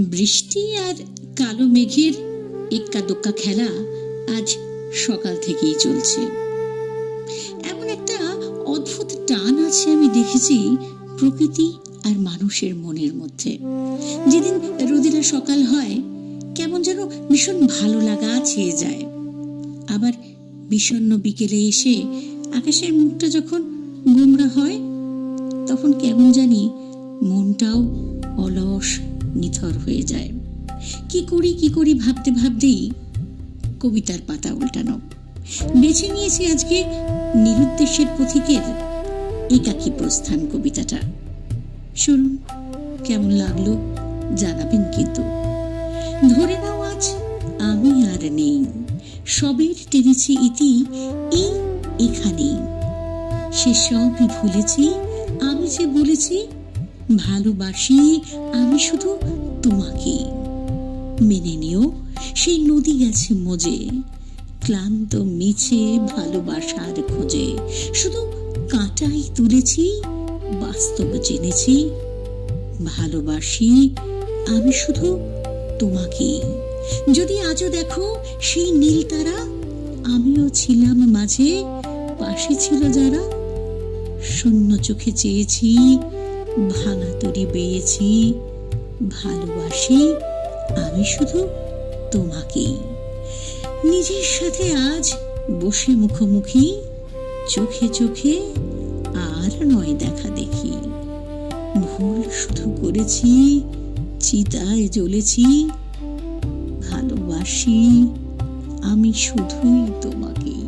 বৃষ্টি আর কালো মেঘের এক্কা দোক্কা খেলা আজ সকাল থেকেই চলছে। এমন একটা অদ্ভুত টান আছে আমি দেখেছি প্রকৃতি আর মানুষের মনের মধ্যে। যেদিন রোদেলা সকাল হয় কেমন যেন ভীষণ ভালো লাগা ছেয়ে যায়। আবার বিষণ্ণ বিকেলে এসে আকাশের মুখটা যখন গোমড়া হয় তখন কেমন জানি মনটাও অলস নিথর হয়ে যায়। কি করি ভাবতে ভাবতেই কবিতার পাতা উল্টানো। বেছে নিয়েছি আজকে নিরুদ্দেশের পথিকের একাকী প্রস্থান কবিতাটা। শুনুন, কেমন লাগলো জানাবেন কিন্তু। ধরে নাও আজ আমি আর নেই, সবের টেনেছি ইতি এই এখানেই। সে সবই ভুলেছি আমি যে বলেছি ভালোবাসি আমি শুধু তোমাকে। মেনে নিও সেই নদী গেছে মজে, ক্লান্ত মিছে ভালোবাসার খোঁজে। শুধু কাঁটাই তুলেছি, বাস্তব জেনেছি ভালোবাসি আমি শুধু তোমাকে। যদি আজও দেখো সেই নীল তারা, আমিও ছিলাম মাঝে, পাশে ছিল যারা। শূন্য চোখে চেয়েছি, ভাঙা তরি বেয়েছি ভালোবাসি আমি শুধু তোমাকেই। নিজের সাথে আজ বসে মুখোমুখি, চোখে চোখে আর নয় দেখা দেখি। ভুল শুধু করেছি, চিতায় জ্বলেছি ভালোবাসি আমি শুধুই তোমাকেই।